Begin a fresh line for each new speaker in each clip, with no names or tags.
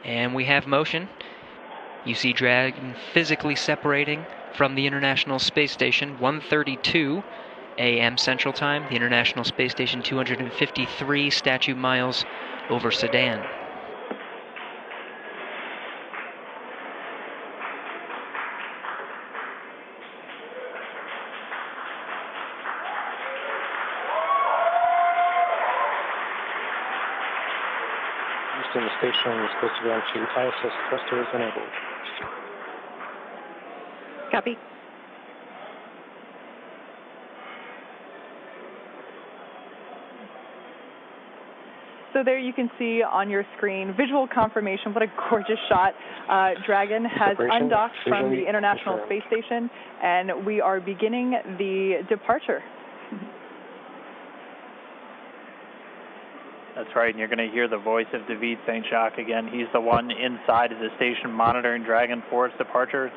And we have motion. You see Dragon physically separating from the International Space Station, 1:32 a.m. Central Time. The International Space Station, 253 statute miles over Sedan.
The station is supposed to go into ISS thrusters enabled.
Copy. So there you can see on your screen visual confirmation. What a gorgeous shot. Dragon has undocked from the International Space Station, and we are beginning the departure.
That's right, and you're going to hear the voice of David St. Jacques again. He's the one inside of the station monitoring Dragon for its departure. It's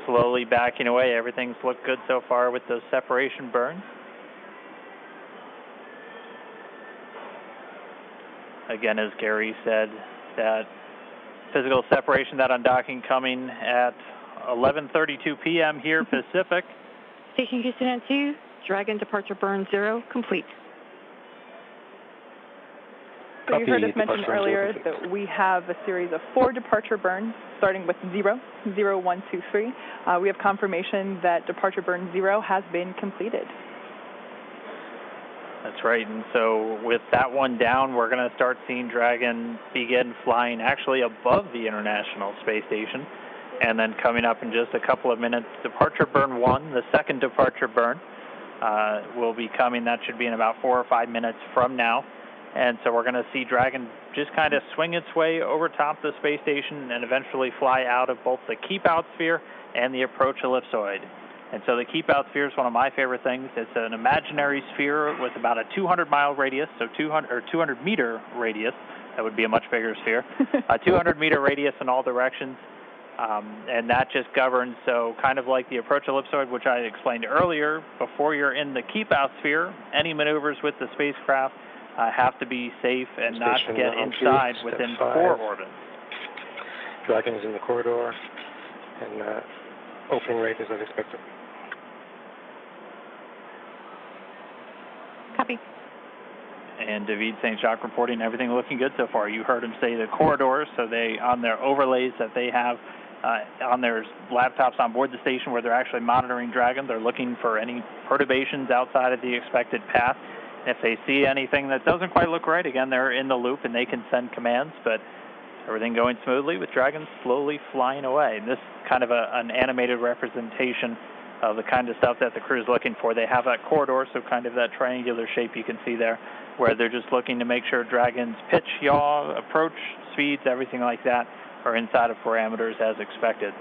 slowly backing away. Everything's looked good so far with those separation burns. Again, as Gary said, that physical separation, that undocking coming at 11:32 p.m. here Pacific.
Station Houston at 2, Dragon departure burn 0, complete. So you heard us mention earlier that we have a series of 4 departure burns, starting with 0, 0, 1, 2, 3. We have confirmation that departure burn 0 has been completed.
That's right, and so with that one down, we're going to start seeing Dragon begin flying actually above the International Space Station, and then coming up in just a couple of minutes, departure burn 1, the second departure burn, will be coming. That should be in about 4 or 5 minutes from now. And so we're going to see Dragon just kind of swing its way over top the space station and eventually fly out of both the keep-out sphere and the approach ellipsoid. And so the keep-out sphere is one of my favorite things. It's an imaginary sphere with about a 200-mile radius, so 200-meter radius. That would be a much bigger sphere. A 200-meter radius in all directions. And that just governs, so kind of like the approach ellipsoid, which I explained earlier, before you're in the keep-out sphere, any maneuvers with the spacecraft have to be safe and not get inside within 4 orbits.
Dragon is in the corridor, and opening rate is as expected.
Copy.
And David St. Jacques reporting everything looking good so far. You heard him say the corridors, so they, on their overlays that they have on their laptops on board the station where they're actually monitoring Dragon, they're looking for any perturbations outside of the expected path. If they see anything that doesn't quite look right, again, they're in the loop and they can send commands, but everything going smoothly with Dragon slowly flying away. And this is kind of an animated representation of the kind of stuff that the crew is looking for. They have that corridor, so kind of that triangular shape you can see there, where they're just looking to make sure Dragon's pitch, yaw, approach, speeds, everything like that are inside of parameters as expected.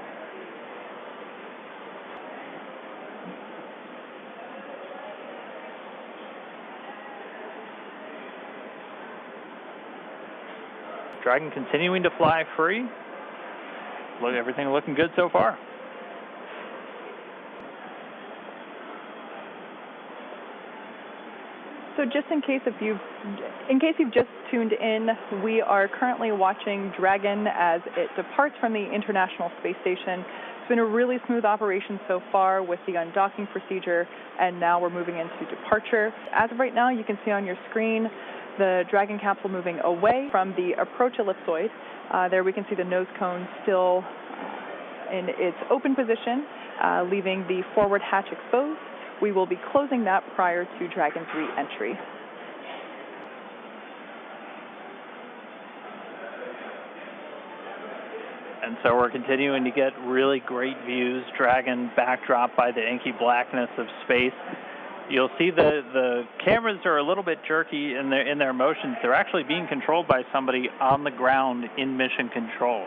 Dragon continuing to fly free. Look, everything looking good so far.
So just in case you've just tuned in, we are currently watching Dragon as it departs from the International Space Station. It's been a really smooth operation so far with the undocking procedure, and now we're moving into departure. As of right now, you can see on your screen the Dragon capsule moving away from the approach ellipsoid. There we can see the nose cone still in its open position, leaving the forward hatch exposed. We will be closing that prior to Dragon's re-entry.
And so we're continuing to get really great views. Dragon backdrop by the inky blackness of space. You'll see the cameras are a little bit jerky in their motions. They're actually being controlled by somebody on the ground in mission control.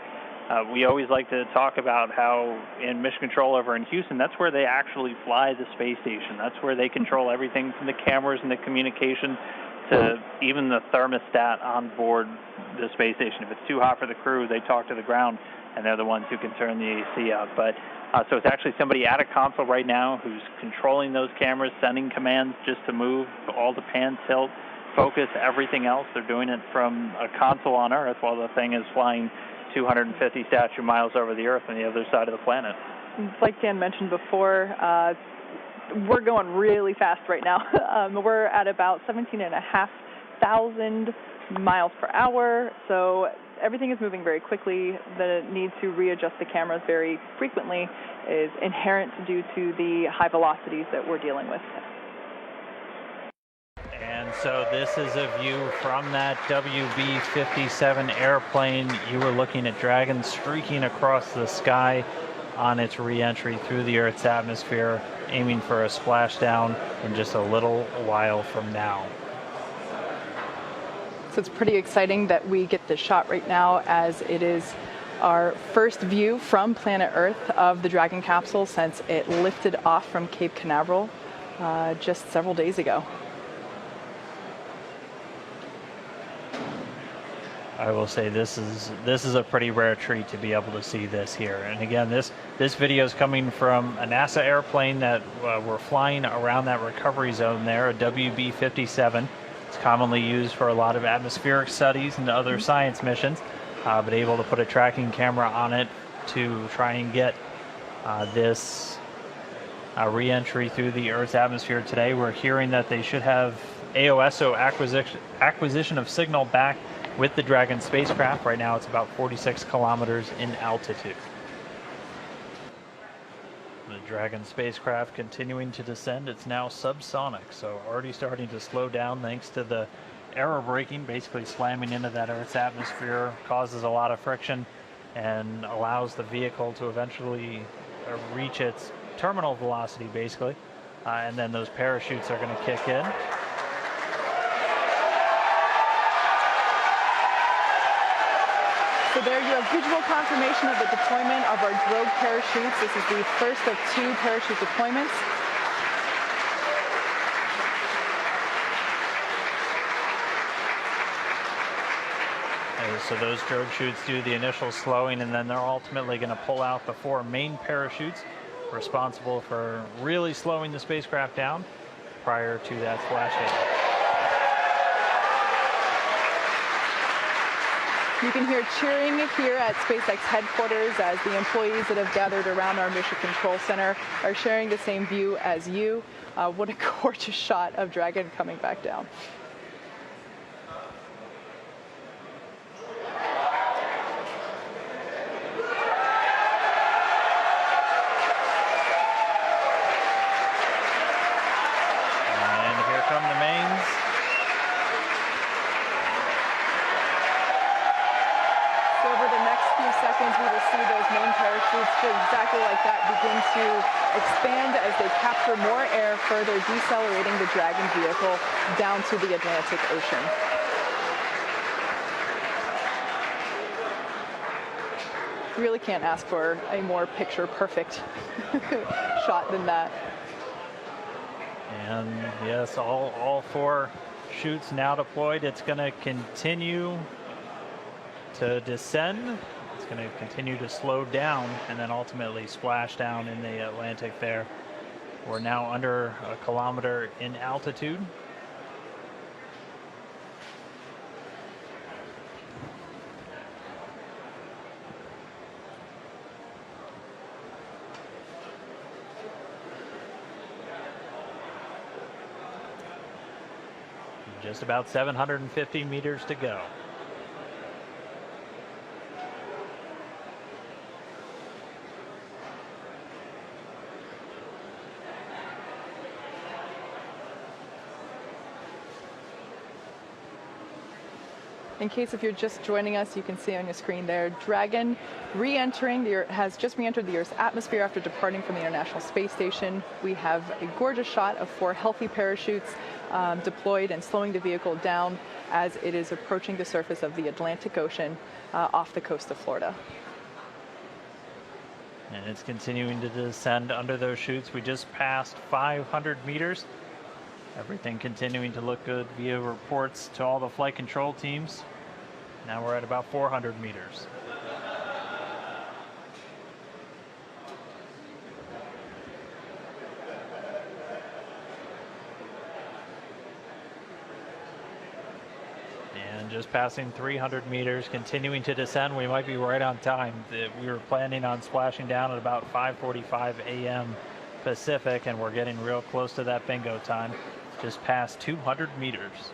We always like to talk about how in mission control over in Houston, that's where they actually fly the space station. That's where they control everything from the cameras and the communication to even the thermostat on board the space station. If it's too hot for the crew, they talk to the ground, and they're the ones who can turn the AC up. But so it's actually somebody at a console right now who's controlling those cameras, sending commands just to move all the pan tilt, focus everything else. They're doing it from a console on Earth while the thing is flying 250 statute miles over the Earth on the other side of the planet.
Like Dan mentioned before, we're going really fast right now. We're at about 17,500 miles per hour, so everything is moving very quickly. The need to readjust the cameras very frequently is inherent due to the high velocities that we're dealing with.
And so this is a view from that WB-57 airplane. You were looking at Dragon streaking across the sky on its re-entry through the Earth's atmosphere, aiming for a splashdown in just a little while from now.
So it's pretty exciting that we get this shot right now, as it is our first view from planet Earth of the Dragon capsule since it lifted off from Cape Canaveral just several days ago.
I will say this is a pretty rare treat to be able to see this here. And again, this video is coming from a NASA airplane that we're flying around that recovery zone there, a WB-57. It's commonly used for a lot of atmospheric studies and other science missions, but able to put a tracking camera on it to try and get this re-entry through the Earth's atmosphere today. We're hearing that they should have AOSO acquisition of signal back with the Dragon spacecraft. Right now it's about 46 kilometers in altitude. The Dragon spacecraft continuing to descend. It's now subsonic, so already starting to slow down thanks to the aero braking, basically slamming into that Earth's atmosphere, causes a lot of friction and allows the vehicle to eventually reach its terminal velocity, basically. And then those parachutes are going to kick in.
So there you have visual confirmation of the deployment of our drogue parachutes. This is the first of 2 parachute deployments.
So those drogue chutes do the initial slowing, and then they're ultimately going to pull out the 4 main parachutes responsible for really slowing the spacecraft down prior to that splashdown.
You can hear cheering here at SpaceX headquarters as the employees that have gathered around our Mission Control Center are sharing the same view as you. What a gorgeous shot of Dragon coming back down.
And here come the mains.
Seconds, we will see those main parachutes exactly like that begin to expand as they capture more air, further decelerating the Dragon vehicle down to the Atlantic Ocean. You really can't ask for a more picture-perfect shot than that.
And yes, all 4 chutes now deployed. It's going to continue to descend. It's going to continue to slow down and then ultimately splash down in the Atlantic there. We're now under a kilometer in altitude. Just about 750 meters to go.
In case if you're just joining us, you can see on your screen there, Dragon has just re-entered the Earth's atmosphere after departing from the International Space Station. We have a gorgeous shot of 4 healthy parachutes deployed and slowing the vehicle down as it is approaching the surface of the Atlantic Ocean off the coast of Florida.
And it's continuing to descend under those chutes. We just passed 500 meters. Everything continuing to look good via reports to all the flight control teams. Now we're at about 400 meters. And just passing 300 meters, continuing to descend. We might be right on time. We were planning on splashing down at about 5:45 a.m. Pacific, and we're getting real close to that bingo time. Just past 200 meters.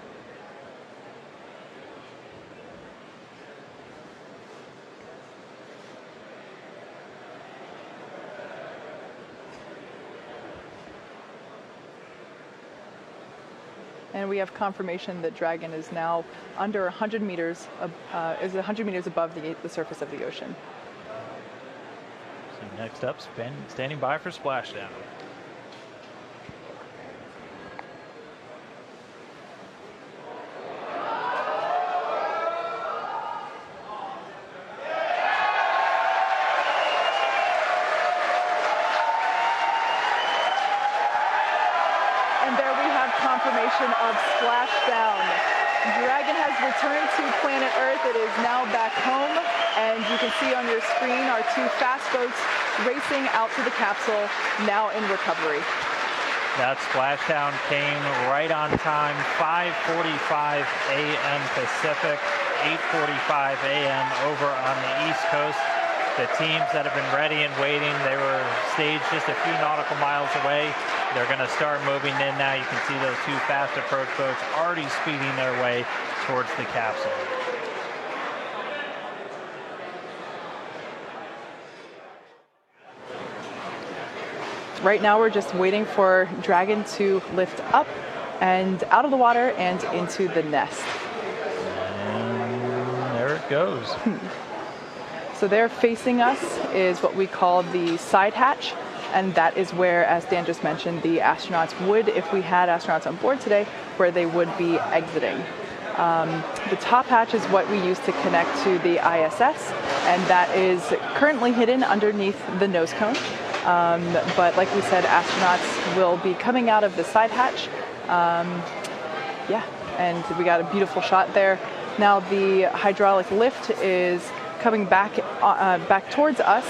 And we have confirmation that Dragon is now under 100 meters, is 100 meters above the surface of the ocean.
So next up, standing by for splashdown.
Confirmation of splashdown. Dragon has returned to planet Earth. It is now back home, and you can see on your screen our two fast boats racing out to the capsule, now in recovery.
That splashdown came right on time, 5:45 a.m. Pacific, 8:45 a.m. over on the East Coast. The teams that have been ready and waiting, they were staged just a few nautical miles away. They're going to start moving in now. You can see those two fast approach boats already speeding their way towards the capsule.
Right now we're just waiting for Dragon to lift up and out of the water and into the nest.
And there it goes.
So there facing us is what we call the side hatch, and that is where, as Dan just mentioned, the astronauts would, if we had astronauts on board today, where they would be exiting. The top hatch is what we use to connect to the ISS, and that is currently hidden underneath the nose cone. But like we said, astronauts will be coming out of the side hatch. And we got a beautiful shot there. Now the hydraulic lift is coming back towards us,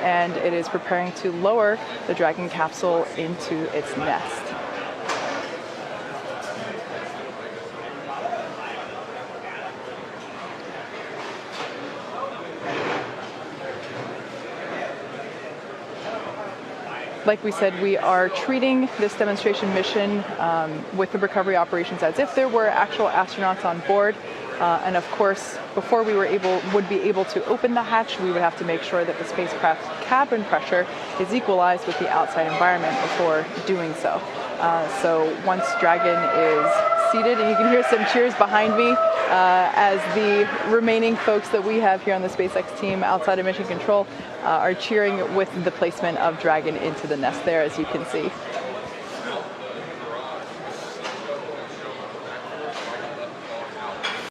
and it is preparing to lower the Dragon capsule into its nest. Like we said, we are treating this demonstration mission with the recovery operations as if there were actual astronauts on board. And of course, before we would be able to open the hatch, we would have to make sure that the spacecraft's cabin pressure is equalized with the outside environment before doing so. So once Dragon is seated, and you can hear some cheers behind me as the remaining folks that we have here on the SpaceX team outside of mission control are cheering with the placement of Dragon into the nest there, as you can see.